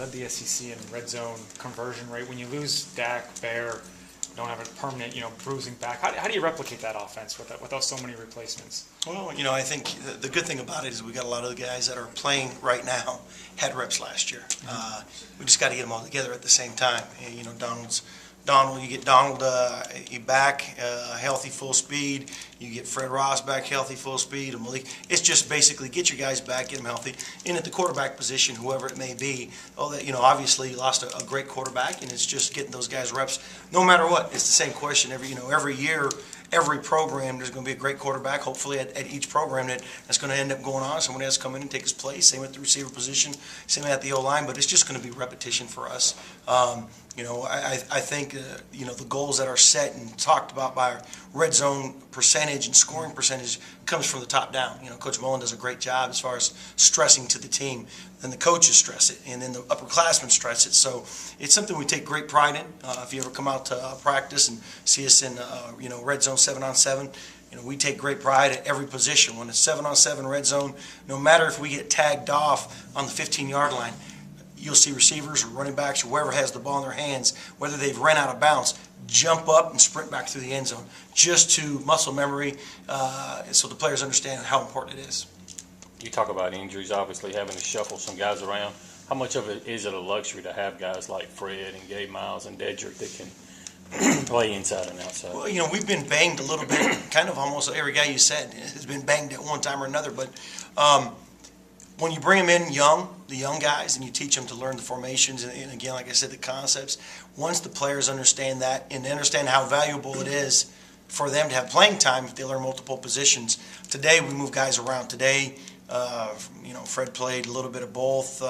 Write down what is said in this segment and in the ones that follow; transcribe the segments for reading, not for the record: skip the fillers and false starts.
led the SEC in red zone conversion rate. When you lose Dak, Bear, don't have a permanent, bruising back, how do you replicate that offense without so many replacements? Well, I think the good thing about it is we got a lot of the guys that are playing right now had reps last year. We just got to get them all together at the same time. You get Donald back healthy, full speed. You get Fred Ross back healthy, full speed. And Malik. It's just basically get your guys back, get them healthy. And at the quarterback position, whoever it may be, obviously you lost a great quarterback, and it's just getting those guys reps. No matter what, it's the same question every year. Every program, there's going to be a great quarterback, hopefully, at each program that's going to end up going on. Somebody has to come in and take his place. Same at the receiver position, same at the O-line, but it's just going to be repetition for us. I think, the goals that are set and talked about by our red zone percentage and scoring percentage comes from the top down. Coach Mullen does a great job as far as stressing to the team. Then the coaches stress it, and then the upperclassmen stress it. So it's something we take great pride in. If you ever come out to practice and see us in, red zone 7-on-7, we take great pride at every position. When it's 7-on-7 red zone, no matter if we get tagged off on the 15-yard line, you'll see receivers or running backs or whoever has the ball in their hands, whether they've ran out of bounds, jump up and sprint back through the end zone, just to muscle memory, so the players understand how important it is. You talk about injuries, obviously having to shuffle some guys around. How much of it is it a luxury to have guys like Fred and Gabe Miles and Dedrick that can play inside and outside? Well, we've been banged a little bit. Kind of almost every guy you said has been banged at one time or another. But when you bring them in the young guys, and you teach them to learn the formations and again, like I said, the concepts, once the players understand that and understand how valuable it is for them to have playing time if they learn multiple positions. Today, we move guys around. Today, Fred played a little bit of both.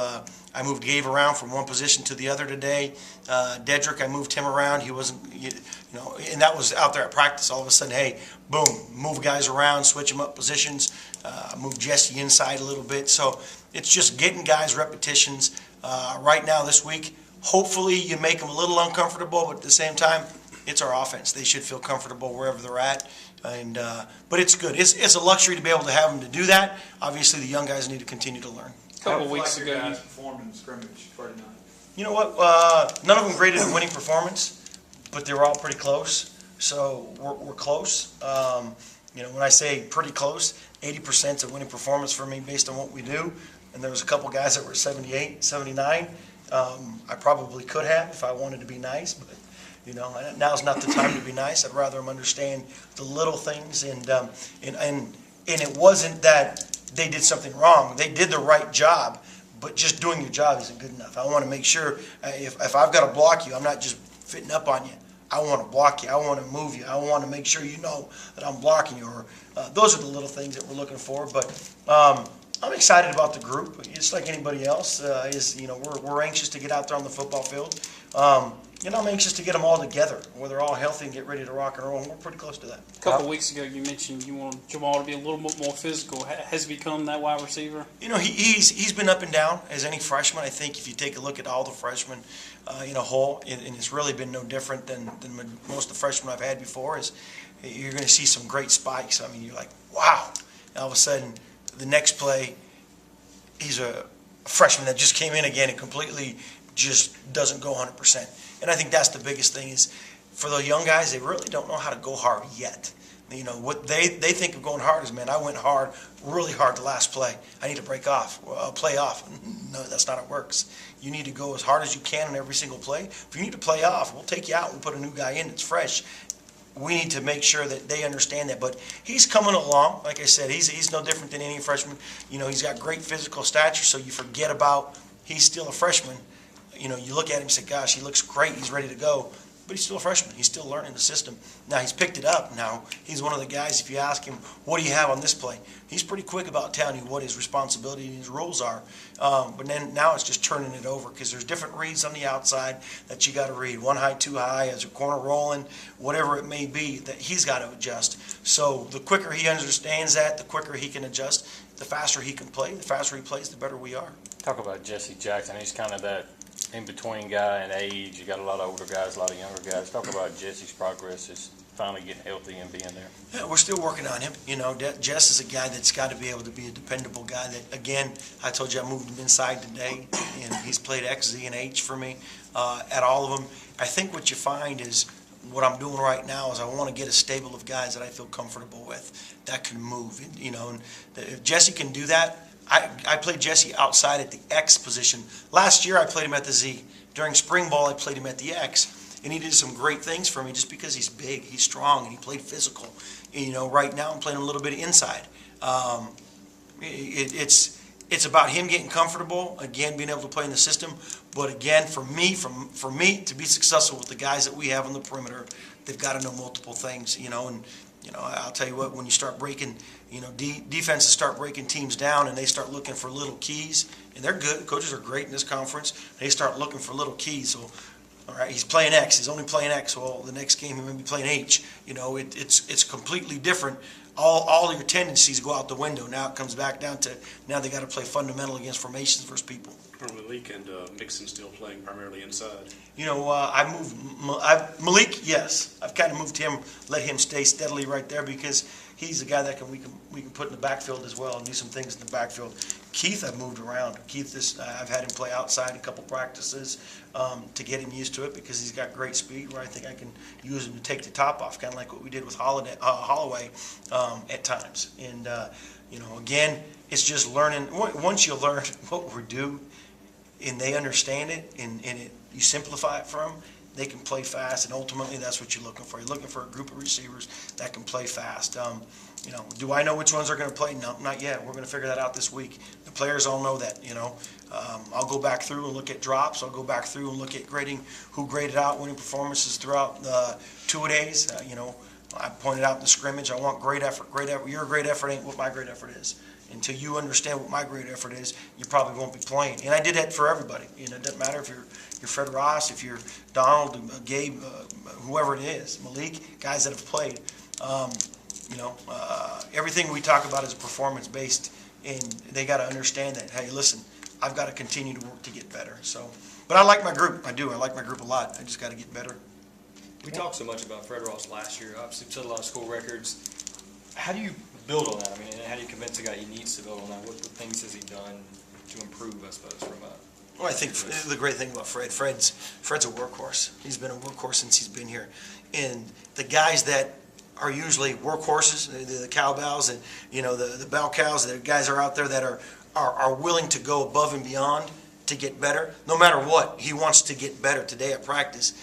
I moved Gabe around from one position to the other today. Dedrick, I moved him around. He wasn't, and that was out there at practice. All of a sudden, hey, boom, move guys around, switch them up positions, move Jesse inside a little bit. So it's just getting guys repetitions. Right now, this week, hopefully you make them a little uncomfortable, but at the same time, it's our offense. They should feel comfortable wherever they're at. But it's good. It's a luxury to be able to have them to do that. Obviously, the young guys need to continue to learn. A couple weeks ago, guys performed in scrimmage for tonight. You know what? None of them graded a winning performance, but they were all pretty close. So we're close. When I say pretty close, 80% is a winning performance for me based on what we do. And there was a couple guys that were 78, 79. I probably could have if I wanted to be nice, but now's not the time to be nice. I'd rather them understand the little things, and it wasn't that they did something wrong. They did the right job, but just doing your job isn't good enough. I want to make sure if I've got to block you, I'm not just fitting up on you. I want to block you. I want to move you. I want to make sure you know that I'm blocking you. Or those are the little things that we're looking for. But I'm excited about the group. Just like anybody else we're anxious to get out there on the football field. I'm anxious to get them all together, where they're all healthy and get ready to rock and roll, and we're pretty close to that. A couple of weeks ago, you mentioned you want Jamal to be a little bit more physical. Has he become that wide receiver? He's been up and down as any freshman. I think if you take a look at all the freshmen in a whole, and it's really been no different than most of the freshmen I've had before, is you're going to see some great spikes. I mean, you're like, wow. And all of a sudden, the next play, he's a freshman that just came in again and completely just doesn't go 100%. And I think that's the biggest thing is for the young guys, they really don't know how to go hard yet. What they think of going hard is, man, I went hard, really hard the last play. I need to break off, play off. No, that's not how it works. You need to go as hard as you can on every single play. If you need to play off, we'll take you out. We'll put a new guy in that's fresh. We need to make sure that they understand that. But he's coming along. Like I said, he's no different than any freshman. He's got great physical stature, so you forget about he's still a freshman. You look at him and say, gosh, he looks great. He's ready to go. But he's still a freshman. He's still learning the system. Now, he's picked it up. Now, he's one of the guys, if you ask him, what do you have on this play? He's pretty quick about telling you what his responsibility and his rules are. But then now it's just turning it over because there's different reads on the outside that you got to read. One high, two high, as a corner rolling, whatever it may be, that he's got to adjust. So the quicker he understands that, the quicker he can adjust, the faster he can play. The faster he plays, the better we are. Talk about Jesse Jackson. He's kind of that in-between guy in age. You got a lot of older guys, a lot of younger guys. Talk about Jesse's progress finally getting healthy and being there? Yeah, we're still working on him. You know, Jess is a guy that's got to be able to be a dependable guy. That, again, I told you I moved him inside today, and he's played X, Z, and H for me at all of them. I think what you find is what I'm doing right now is I want to get a stable of guys that I feel comfortable with that can move. And, you know, and if Jesse can do that, I played Jesse outside at the X position. Last year I played him at the Z. During spring ball I played him at the X. And he did some great things for me just because he's big, he's strong, and he played physical. And, you know, right now I'm playing him a little bit inside. It's about him getting comfortable, again, being able to play in the system. But again, for me to be successful with the guys that we have on the perimeter, they've got to know multiple things, you know. And, you know, I'll tell you what, when you start breaking, you know, defenses start breaking teams down and they start looking for little keys, and they're good. The coaches are great in this conference. They start looking for little keys. So, all right, he's playing X. He's only playing X. Well, the next game he may be playing H. You know, it's completely different. All of your tendencies go out the window. Now it comes back down to now they got to play fundamental against formations versus people. Are Malik and Mixon still playing primarily inside? You know, Malik. Yes, I've kind of moved him, let him stay steadily right there because he's a guy that we can put in the backfield as well and do some things in the backfield. Keith, I've moved around. Keith, I've had him play outside a couple practices to get him used to it because he's got great speed. Where I think I can use him to take the top off, kind of like what we did with Holloway at times. And you know, again, it's just learning. Once you learn what we do, and they understand it, and you simplify it for them, they can play fast, and ultimately that's what you're looking for. You're looking for a group of receivers that can play fast. You know, do I know which ones are going to play? No, not yet. We're going to figure that out this week. The players all know that, you know. I'll go back through and look at drops. I'll go back through and look at grading, who graded out winning performances throughout the 2-a-days. You know, I pointed out in the scrimmage, I want great effort. Great effort. Your great effort ain't what my great effort is. Until you understand what my great effort is, you probably won't be playing. And I did that for everybody. You know, it doesn't matter if you're Fred Ross, if you're Donald, Gabe, whoever it is, Malik, guys that have played. You know, everything we talk about is performance-based, and they got to understand that, hey, listen, I've got to continue to work to get better. So, but I like my group. I do. I like my group a lot. I just got to get better. We talked so much about Fred Ross last year. Obviously, set a lot of school records. How do you build on that? I mean, and how do you convince a guy he needs to build on that? What things has he done to improve, I suppose, from a... Well, I think the great thing about Fred's a workhorse. He's been a workhorse since he's been here. And the guys that are usually workhorses, the cowbells and, you know, the bell cows, the guys are out there that are willing to go above and beyond to get better. No matter what, he wants to get better. Today at practice,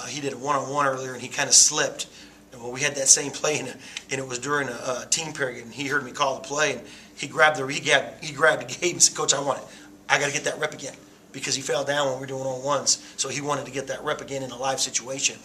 he did a one-on-one earlier and he kind of slipped. Well, we had that same play, and it was during a team period, and he heard me call the play, and he grabbed the Gabe and said, "Coach, I want it. I got to get that rep again," because he fell down when we were doing on-ones, so he wanted to get that rep again in a live situation.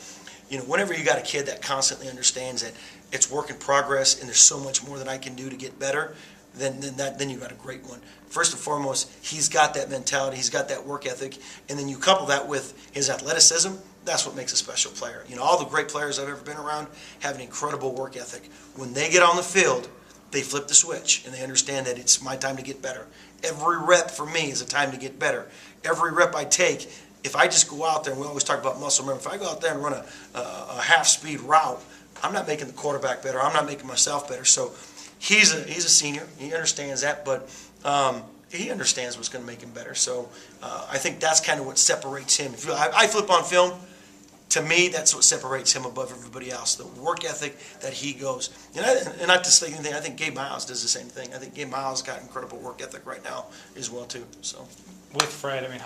You know, whenever you got a kid that constantly understands that it's work in progress and there's so much more that I can do to get better, then you got a great one. First and foremost, he's got that mentality, he's got that work ethic, and then you couple that with his athleticism. That's what makes a special player. You know, all the great players I've ever been around have an incredible work ethic. When they get on the field, they flip the switch, and they understand that it's my time to get better. Every rep for me is a time to get better. Every rep I take, if I just go out there, and we always talk about muscle memory, if I go out there and run a half-speed route, I'm not making the quarterback better. I'm not making myself better. So he's a senior. He understands that, but he understands what's going to make him better. So I think that's kind of what separates him. If I flip on film, to me, that's what separates him above everybody else, the work ethic that he goes. And not to say anything, I think Gabe Miles does the same thing. I think Gabe Miles got incredible work ethic right now as well, too. So With Fred, I mean,